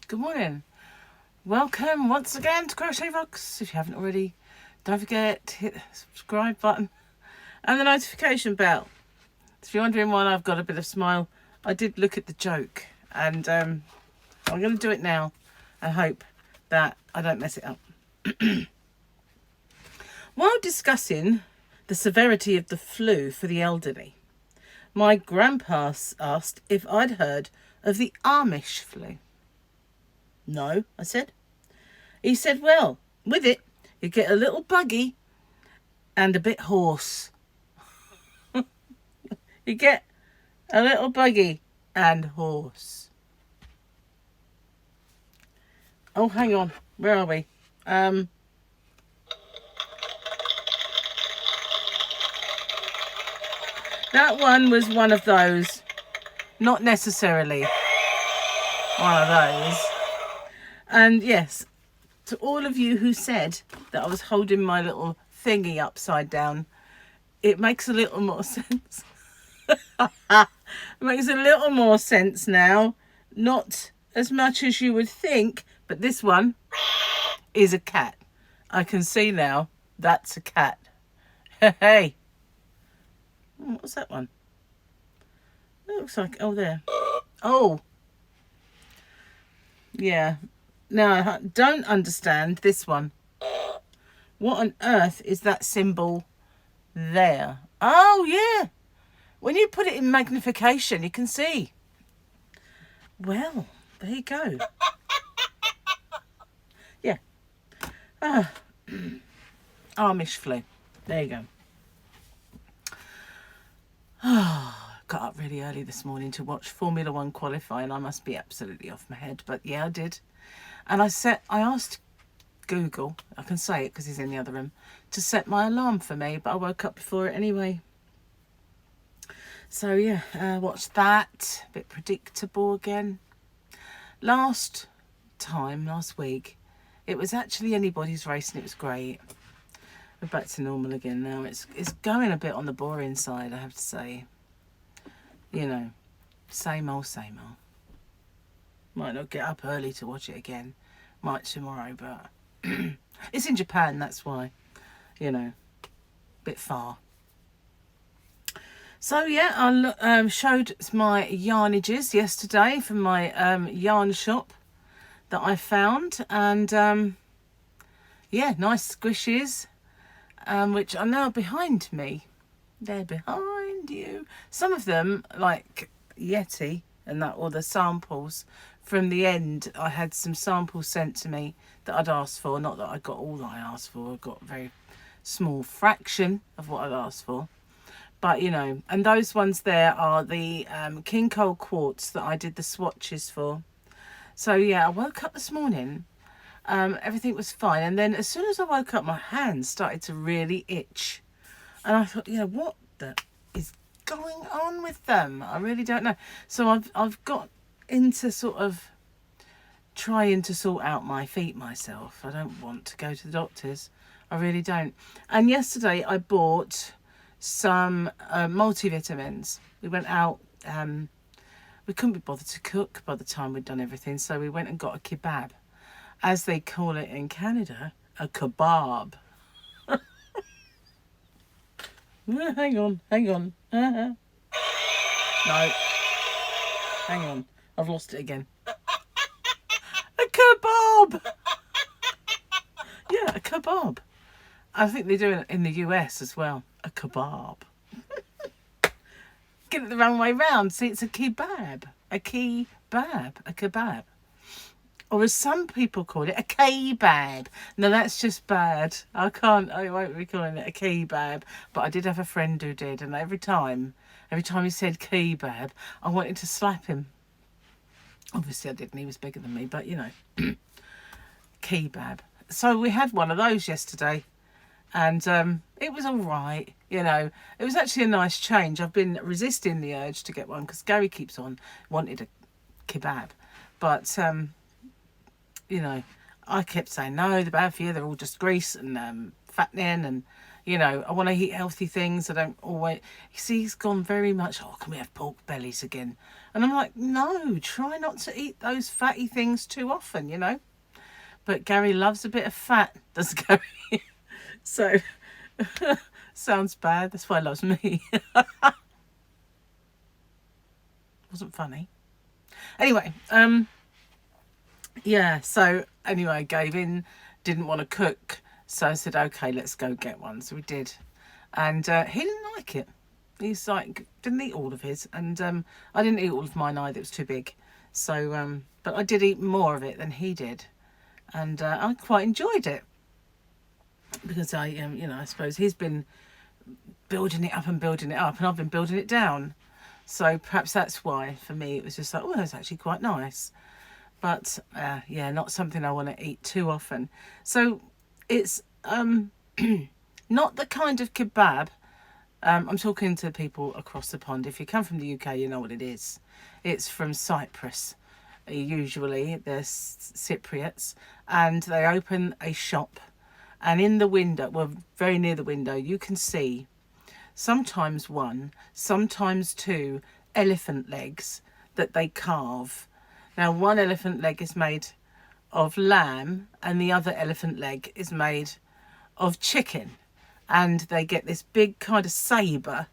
Good morning. Welcome once again to Crochet Vlogs. If you haven't already, don't forget to hit the subscribe button and the notification bell. If you're wondering why I've got a bit of smile, I did look at the joke, and I'm going to do it now and hope that I don't mess it up. While discussing the severity of the flu for the elderly, my grandpa asked if I'd heard of the Amish flu. No, I said. He said, well, with it, you get a little buggy and a bit hoarse. You get a little buggy and hoarse. Oh, hang on. Where are we? That one was one of those. Not necessarily one of those. And yes, to all of you who said that I was holding my little thingy upside down, it makes a little more sense. It makes a little more sense now. Not as much as you would think, but this one is a cat. I can see now that's a cat. Hey. What's that one? It looks like, oh, there. Oh. Yeah. Now, I don't understand this one. What on earth is that symbol there? Oh, yeah. When you put it in magnification, you can see. Well, there you go. Yeah. Amish flu. There you go. Got up really early this morning to watch Formula One qualifying. I must be absolutely off my head, but yeah, I did. And I asked Google, I can say it because he's in the other room, to set my alarm for me, but I woke up before it anyway. So yeah, watched that. A bit predictable again. Last week, it was actually anybody's race and it was great. We're back to normal again now. It's going a bit on the boring side, I have to say. You know, same old, same old. Might not get up early to watch it again. Might tomorrow, but it's in Japan, that's why. You know, bit far. So yeah, I showed my yarnages yesterday from my yarn shop that I found. And yeah, nice squishes, which are now behind me. They're behind you. Some of them, like Yeti and that, or the samples from the end, I had some samples sent to me that I'd asked for. Not that I got all that I asked for. I got a very small fraction of what I'd asked for. But, you know, and those ones there are the King Cole quartz that I did the swatches for. So, yeah, I woke up this morning. Everything was fine. And then as soon as I woke up, my hands started to really itch. And I thought, you know, what the is going on with them? I really don't know. So I've got into sort of trying to sort out my feet myself. I don't want to go to the doctors. I really don't. And yesterday I bought some multivitamins. We went out. We couldn't be bothered to cook by the time we'd done everything. So we went and got a kebab. As they call it in Canada, a kebab. Hang on. No. Hang on. I've lost it again. A kebab! Yeah, a kebab. I think they do it in the US as well. A kebab. Get it the wrong way round. See, it's a kebab. A kebab. A kebab. Or as some people call it, a kebab. No, that's just bad. I won't be calling it a kebab. But I did have a friend who did. And every time he said kebab, I wanted to slap him. Obviously I didn't. He was bigger than me. But, you know, kebab. So we had one of those yesterday. And it was all right. You know, it was actually a nice change. I've been resisting the urge to get one because Gary keeps on wanted a kebab. But you know, I kept saying, no, they're bad for you. They're all just grease and fattening and, You know, I want to eat healthy things. I don't always... You see, he's gone very much, oh, can we have pork bellies again? And I'm like, no, try not to eat those fatty things too often, you know. But Gary loves a bit of fat, does Gary? So, sounds bad. That's why he loves me. Wasn't funny. Anyway, yeah, so anyway, I gave in, didn't want to cook. So I said, okay, let's go get one. So we did. And he didn't like it. He's like, didn't eat all of his. And I didn't eat all of mine either. It was too big. So, but I did eat more of it than he did. And I quite enjoyed it. Because I, you know, I suppose he's been building it up and building it up. And I've been building it down. So perhaps that's why, for me, it was just like, oh, that's actually quite nice. But, yeah, not something I want to eat too often. So it's not the kind of kebab. I'm talking to people across the pond. If you come from the UK, you know what it is. It's from Cyprus. Usually, they're Cypriots. And they open a shop. And in the window, well, very near the window, you can see sometimes one, sometimes two elephant legs that they carve. Now, one elephant leg is made of lamb and the other elephant leg is made of chicken. And they get this big kind of sabre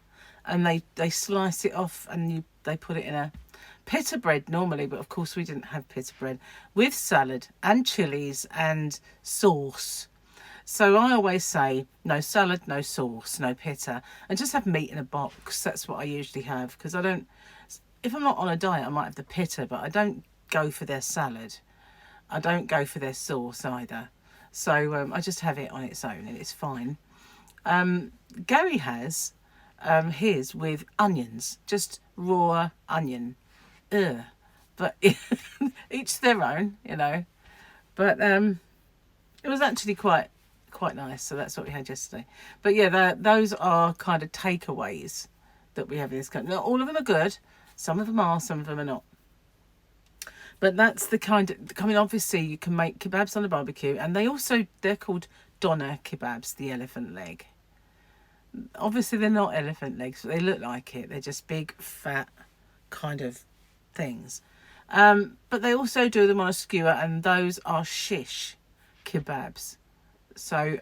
and they slice it off and they put it in a pita bread normally. But, of course, we didn't have pita bread, with salad and chilies and sauce. So I always say, no salad, no sauce, no pita, and just have meat in a box. That's what I usually have, because I don't, if I'm not on a diet, I might have the pita, but I don't go for their salad. I don't go for their sauce either. So I just have it on its own and it's fine. Gary has his with onions, just raw onion. Ugh. But each their own, you know. But it was actually quite nice. So that's what we had yesterday. But yeah, those are kind of takeaways that we have in this country. Not all of them are good. Some of them are, some of them are not. But that's the kind of, I mean, obviously you can make kebabs on a barbecue, and they're called doner kebabs, the elephant leg. Obviously they're not elephant legs, but they look like it. They're just big, fat kind of things. But they also do them on a skewer, and those are shish kebabs. So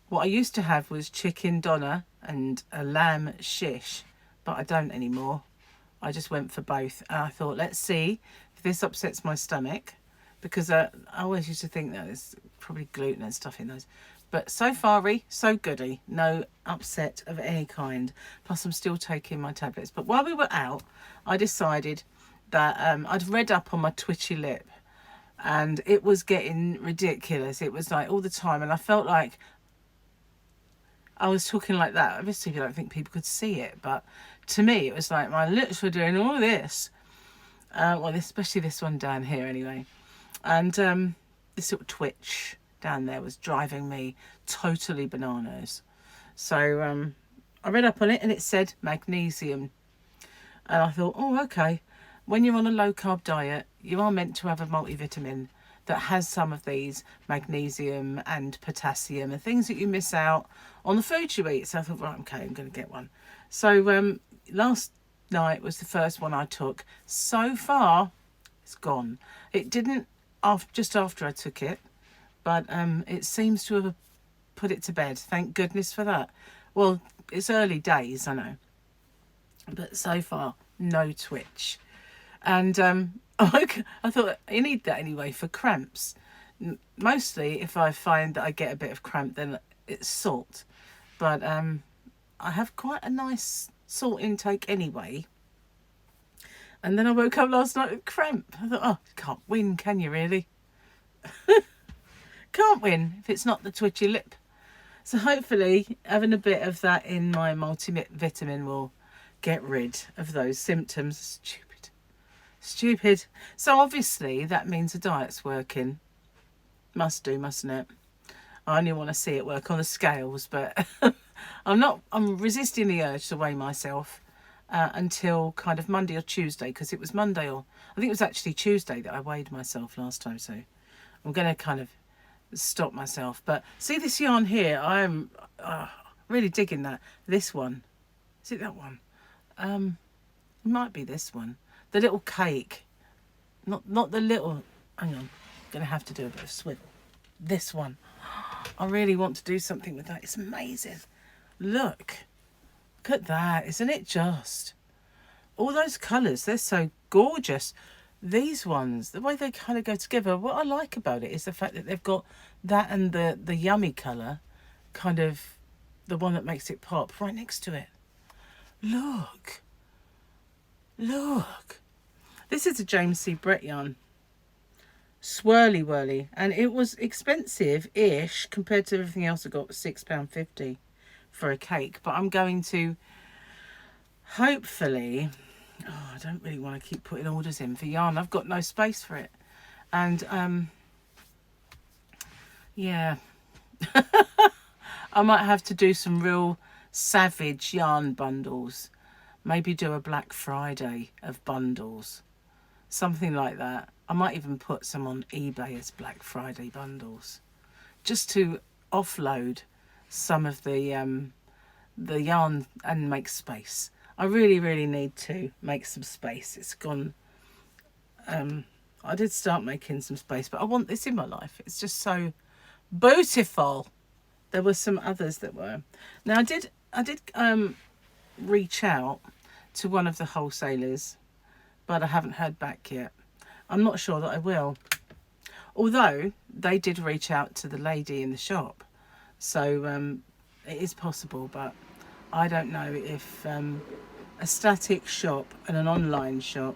what I used to have was chicken doner and a lamb shish, but I don't anymore. I just went for both. And I thought, let's see if this upsets my stomach, because I always used to think that there's probably gluten and stuff in those. But so far, so goody. No upset of any kind. Plus, I'm still taking my tablets. But while we were out, I decided that I'd read up on my twitchy lip. And it was getting ridiculous. It was like all the time. And I felt like I was talking like that. Obviously, I don't think people could see it. But to me, it was like my lips were doing all this. Well, especially this one down here anyway. And this little twitch down there was driving me totally bananas. So I read up on it and it said magnesium. And I thought, oh, okay. When you're on a low-carb diet, you are meant to have a multivitamin that has some of these magnesium and potassium and things that you miss out on the food you eat. So I thought, right, okay, I'm going to get one. So last night was the first one I took. So far, it's gone. It didn't just after I took it, but it seems to have put it to bed. Thank goodness for that. Well, it's early days, I know. But so far, no twitch. And I thought I need that anyway for cramps. Mostly if I find that I get a bit of cramp, then it's salt. But I have quite a nice salt intake anyway. And then I woke up last night with cramp. I thought, oh, can't win, can you really? Can't win if it's not the twitchy lip. So hopefully having a bit of that in my multivitamin will get rid of those symptoms. Stupid. So obviously that means the diet's working. Must do, mustn't it? I only want to see it work on the scales, but I'm resisting the urge to weigh myself until kind of Monday or Tuesday, because it was Monday, or I think it was actually Tuesday that I weighed myself last time. So I'm going to kind of stop myself. But see this yarn here, I'm really digging that. This one, is it that one? It might be this one, the little cake, not the little, hang on, gonna have to do a bit of swivel. This one, I really want to do something with that. It's amazing. Look at that, isn't it just? All those colours, they're so gorgeous. These ones, the way they kind of go together, what I like about it is the fact that they've got that and the yummy colour, kind of the one that makes it pop, right next to it. Look. Look. This is a James C. Brett yarn. Swirly whirly. And it was expensive-ish compared to everything else I got. £6.50 for a cake. But I'm going to hopefully... Oh, I don't really want to keep putting orders in for yarn. I've got no space for it. And, yeah. I might have to do some real savage yarn bundles. Maybe do a Black Friday of bundles. Something like that. I might even put some on eBay as Black Friday bundles. Just to offload some of the yarn and make space. I really, really need to make some space. It's gone... I did start making some space, but I want this in my life. It's just so beautiful. There were some others that were... Now, I did reach out to one of the wholesalers, but I haven't heard back yet. I'm not sure that I will. Although, they did reach out to the lady in the shop. So, it is possible, but I don't know if... a static shop and an online shop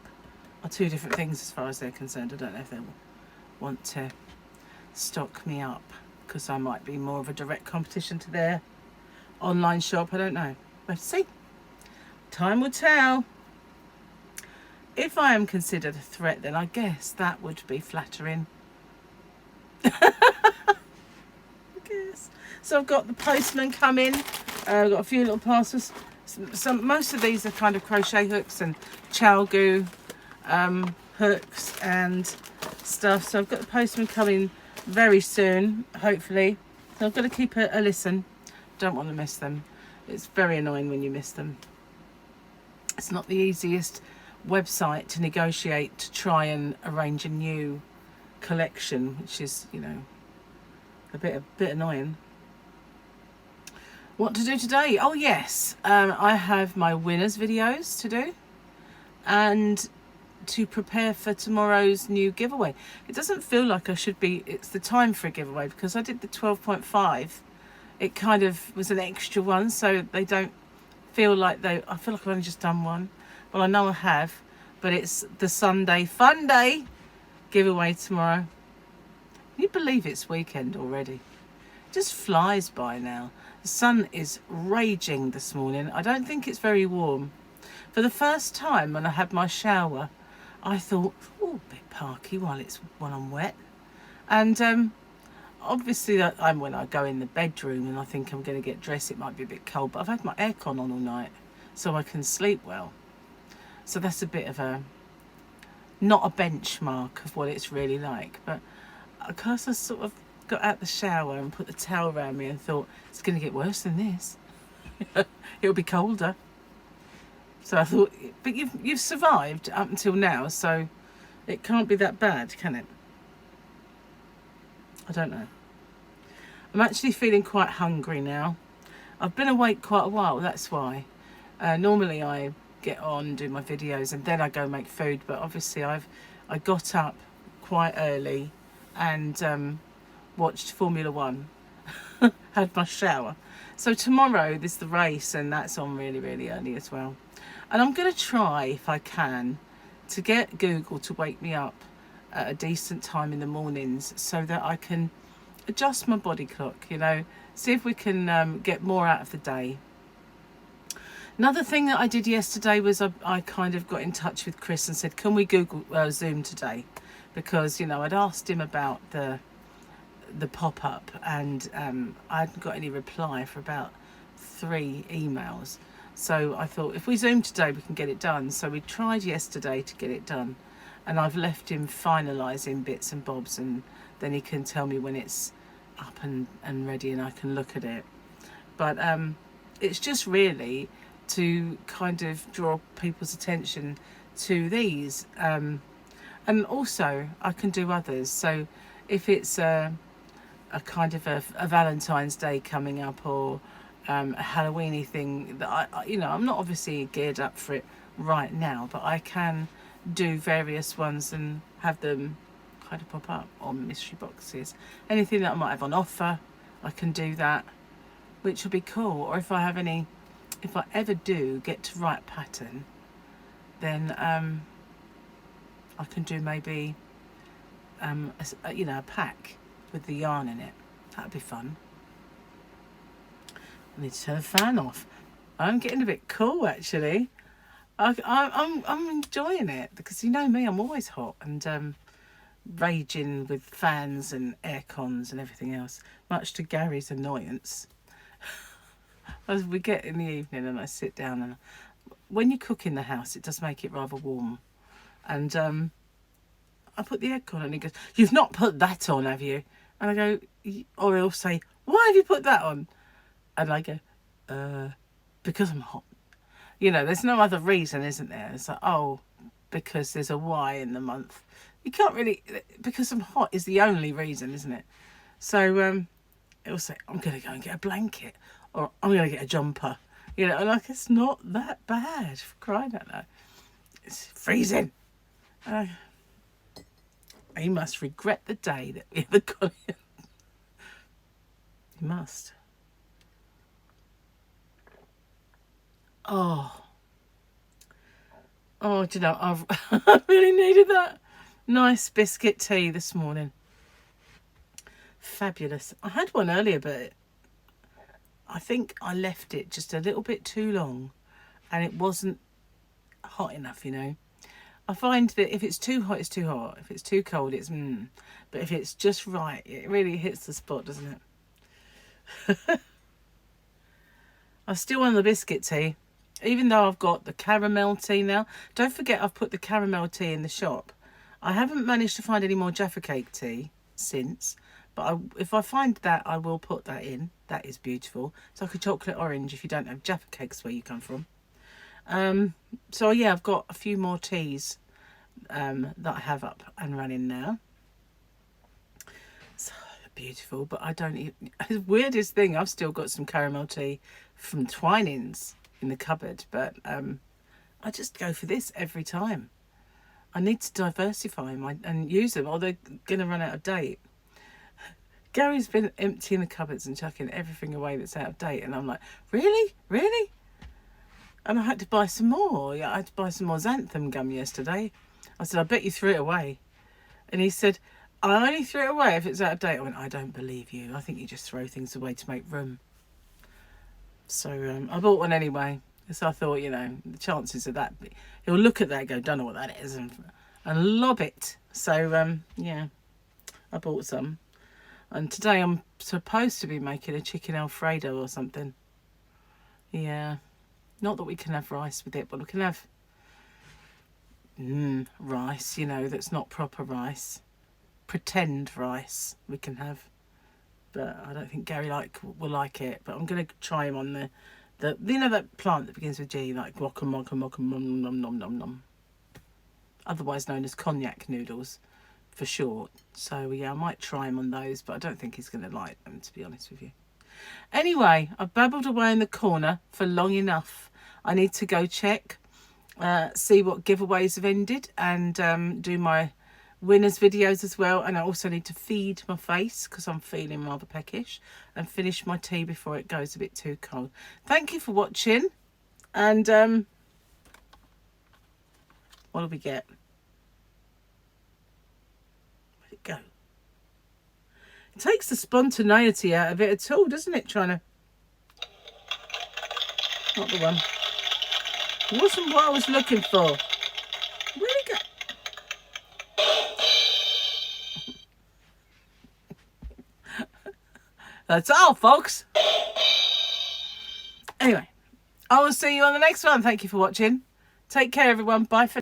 are two different things as far as they're concerned. I don't know if they'll want to stock me up because I might be more of a direct competition to their online shop. I don't know. Let's see. Time will tell. If I am considered a threat, then I guess that would be flattering. I guess. So I've got the postman coming. I've got a few little parcels. Most of these are kind of crochet hooks and chalgu hooks and stuff. So I've got the postman coming very soon, hopefully. So I've got to keep a listen. Don't want to miss them. It's very annoying when you miss them. It's not the easiest website to negotiate to try and arrange a new collection, which is, you know, a bit annoying. What to do today? Oh yes, I have my winners videos to do and to prepare for tomorrow's new giveaway. It doesn't feel like I should be, it's the time for a giveaway because I did the 12.5. It kind of was an extra one, so they don't feel like I feel like I've only just done one. Well, I know I have, but it's the Sunday Fun Day giveaway tomorrow. Can you believe it's weekend already? It just flies by now. The sun is raging this morning. I don't think it's very warm. For the first time when I had my shower, I thought, oh, a bit parky while I'm wet. And obviously when I go in the bedroom and I think I'm going to get dressed, it might be a bit cold, but I've had my aircon on all night so I can sleep well. So that's a bit of not a benchmark of what it's really like. But of course I sort of got out the shower and put the towel around me and thought, it's going to get worse than this. It'll be colder. So I thought, but you've survived up until now, so it can't be that bad, can it? I don't know. I'm actually feeling quite hungry now. I've been awake quite a while, that's why. Normally I get on, do my videos, and then I go make food, but obviously I got up quite early and watched Formula 1, had my shower. So tomorrow there's the race, and that's on really, really early as well. And I'm going to try, if I can, to get Google to wake me up at a decent time in the mornings so that I can adjust my body clock, you know, see if we can get more out of the day. Another thing that I did yesterday was I kind of got in touch with Chris and said, can we Google Zoom today? Because, you know, I'd asked him about the pop-up and I hadn't got any reply for about 3 emails. So I thought, if we Zoom today, we can get it done. So we tried yesterday to get it done. And I've left him finalising bits and bobs, and then he can tell me when it's up and ready, and I can look at it. But it's just really to kind of draw people's attention to these, and also I can do others. So if it's a kind of a Valentine's Day coming up, or a Halloweeny thing that I'm not obviously geared up for it right now, but I can do various ones and have them kind of pop up on mystery boxes. Anything that I might have on offer, I can do that, which will be cool. Or if I ever do get to write pattern, then I can do maybe a pack with the yarn in it. That'd be fun. I need to turn the fan off. I'm getting a bit cool, actually. I'm enjoying it, because you know me, I'm always hot and raging with fans and air cons and everything else, much to Gary's annoyance. As we get in the evening and I sit down, and when you cook in the house, it does make it rather warm, and I put the aircon on, and he goes, "You've not put that on, have you?" And I go, or he'll say, "Why have you put that on?" And I go, because I'm hot. There's no other reason, isn't there? It's like, oh, because there's a Y in the month. You can't really, because I'm hot is the only reason, isn't it? So it'll say, "I'm going to go and get a blanket," or "I'm going to get a jumper." And like, it's not that bad, for crying out loud. It's freezing. He must regret the day that we ever got it. He must. Oh, do you know, I really needed that nice biscuit tea this morning. Fabulous. I had one earlier, but I think I left it just a little bit too long, and it wasn't hot enough, I find that if it's too hot, it's too hot. If it's too cold, it's But if it's just right, it really hits the spot, doesn't it? I'm still on the biscuit tea, even though I've got the caramel tea now. Don't forget, I've put the caramel tea in the shop. I haven't managed to find any more Jaffa Cake tea since, but if I find that, I will put that in. That is beautiful. It's like a chocolate orange if you don't have Jaffa Cakes where you come from. So yeah, I've got a few more teas that I have up and running now. So beautiful, but I don't even, the weirdest thing, I've still got some caramel tea from Twinings in the cupboard, but I just go for this every time. I need to diversify and use them, or they're going to run out of date. Gary's been emptying the cupboards and chucking everything away that's out of date, and I'm like, really? And I had to buy some more. Yeah, I had to buy some more xanthan gum yesterday. I said, "I bet you threw it away." And he said, "I only threw it away if it's out of date." I went, "I don't believe you. I think you just throw things away to make room." So I bought one anyway. So I thought, the chances of that, he'll look at that and go, "Don't know what that is," and lob it. So yeah, I bought some. And today I'm supposed to be making a chicken Alfredo or something. Yeah. Not that we can have rice with it, but we can have rice, that's not proper rice. Pretend rice we can have. But I don't think Gary will like it. But I'm going to try him on the that plant that begins with G, like guacamole, otherwise known as cognac noodles for short. So yeah, I might try him on those, but I don't think he's going to like them, to be honest with you. Anyway, I've babbled away in the corner for long enough. I need to go check, see what giveaways have ended, and do my winners videos as well. And I also need to feed my face because I'm feeling rather peckish, and finish my tea before it goes a bit too cold. Thank you for watching, and what do we get? Where'd it go? It takes the spontaneity out of it at all, doesn't it? Trying to... Not the one. It wasn't what I was looking for. Where'd it go? That's all, folks. Anyway, I will see you on the next one. Thank you for watching. Take care, everyone. Bye for now.